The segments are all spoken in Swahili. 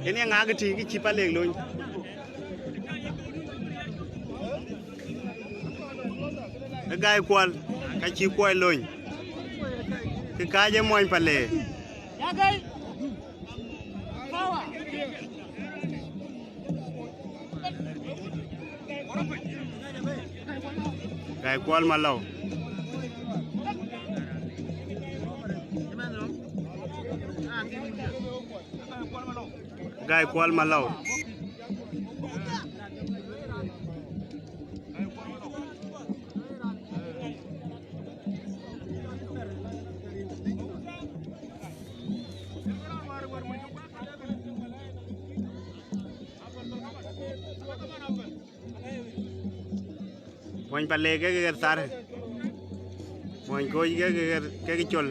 Ini yang agak tinggi ci Palek loñ gaay kwal ka ci koy loñ ki kaaje moñ Palek gaay kwal ma law gaay kwal ma law moñ Palek ke tar moñ ko ke chol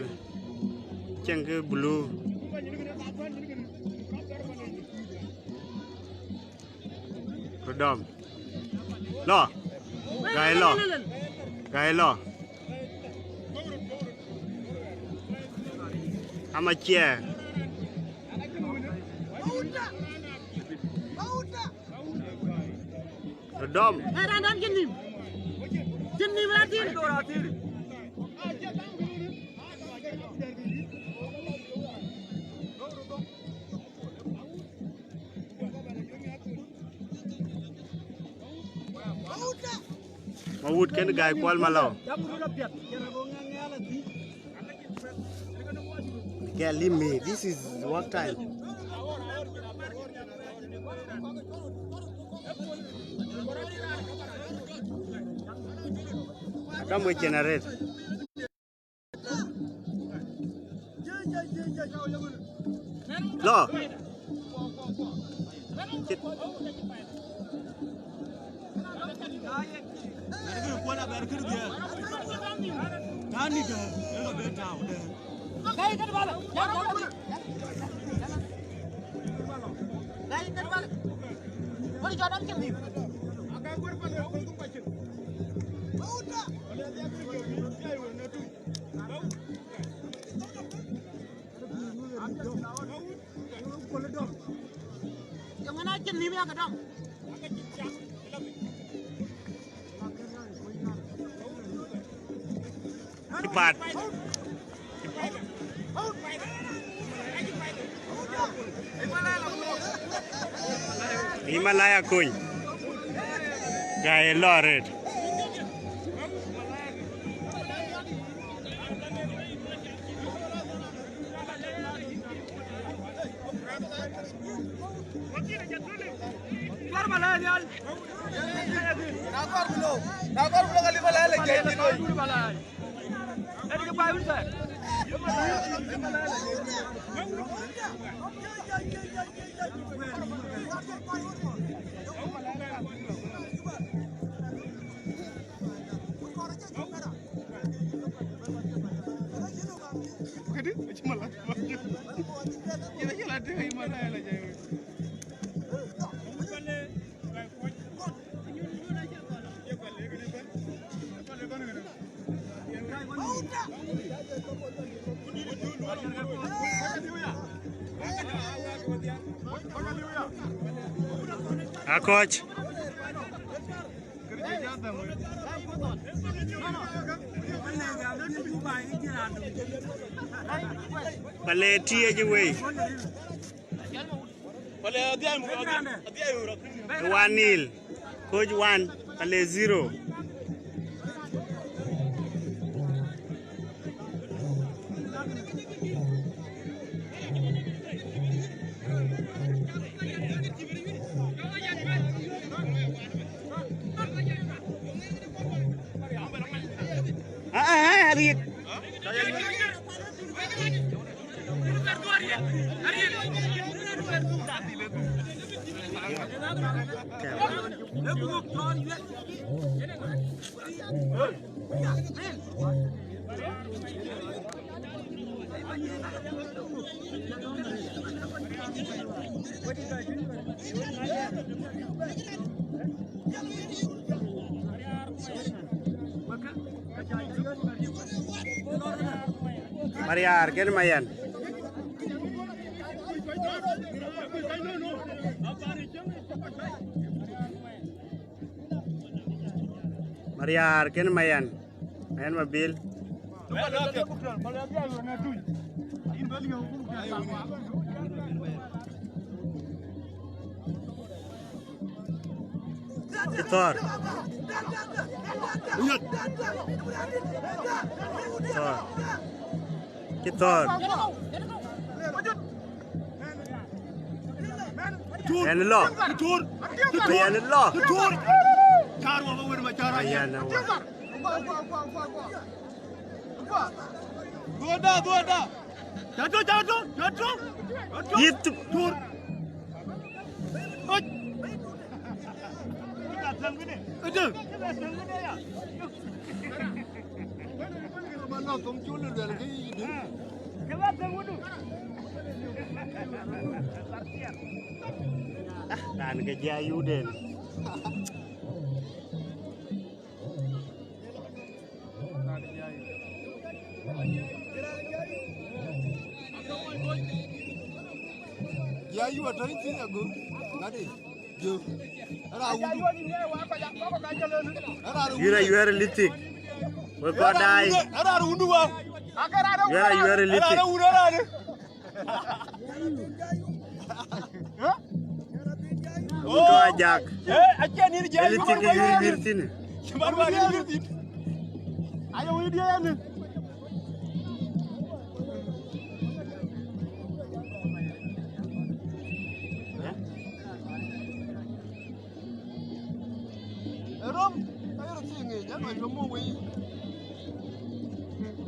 cheng ke blue Rodom lo gai lo ama chia Rodom Jenni ratir Mawut ken gaay kwal malaw Can't leave me. This is work time. Come we generate. Lo. Cepat. Himalaya kuy. Gaya loret. Koch. Palek tia je wey. One nil. Coach 1, Palek 0. Ariet. Mariar, ¿qué mayan? Mariar ken mayan mabil. Kitor. Kitor. Ayan lo. Ayan lo. Ayan na wa. Dua. Jatuh. Itu. Dan kejayu den. Ya you are trying to go. Nadi. You. Yuir Lithik. We got die. Yuir Lithik. Untuk ajak. Lithik yuir sini. Ayo dia ni. Rom, ayo sini jangan cuma wei.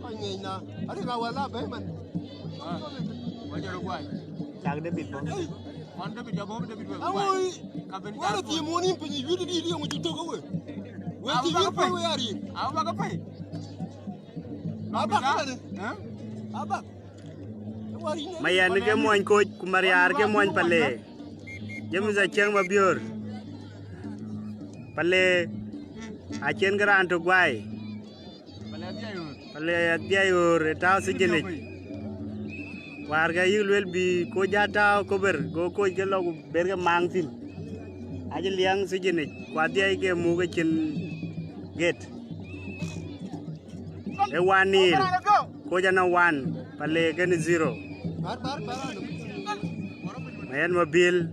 Ai ngai na, ada kawala beman. Wajar guai. Cak debit bang. Manda bit jago debit guai. Awoi, wala ti moni penyi yudu di dia ngujuto kowe. Wei ti yudu kowe ari. Apa kapai? Apa kan? Apa? Mayan ke moin Koch kumariar ke moin Palek. Jam za mabior. Palek achen geran to guai. Palek dia yuir etau sejenis. Warga yulwel bi ko jata kober go Koch ke lo berga mangtin. Aja liang sejenis. Kuadia ke muga chen gate. Ewanil. Ko jana 1 Palek kan 0. Mayan mobil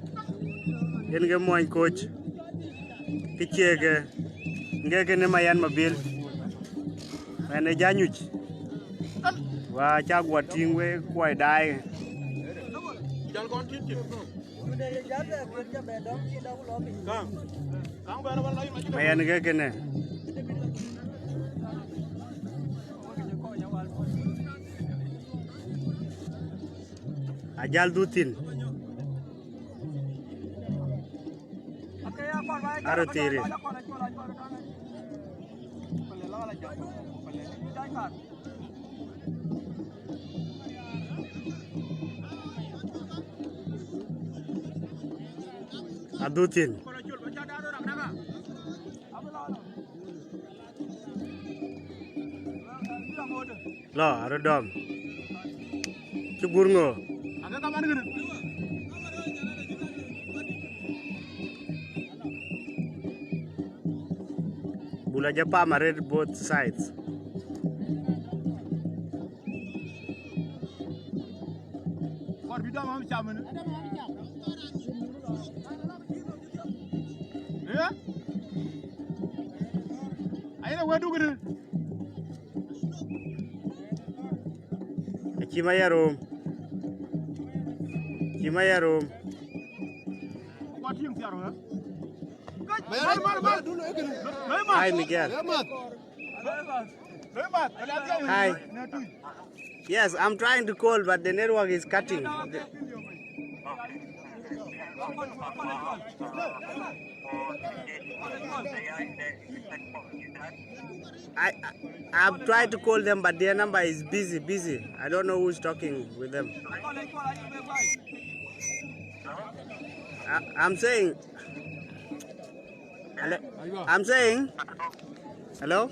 yen ke moin Koch kichege ngeke ne mayan mobil mane janyuch wa chagwa tingwe kwai dai mayan ngeke ne ajal dutin aro tiri adutin lo aro dom cugurngo Bula japa mared both sides. Cimaya rom. Hi Miguel. Hi. Yes, I'm trying to call, but the network is cutting. I've tried to call them, but their number is busy. I don't know who's talking with them. I'm saying, hello?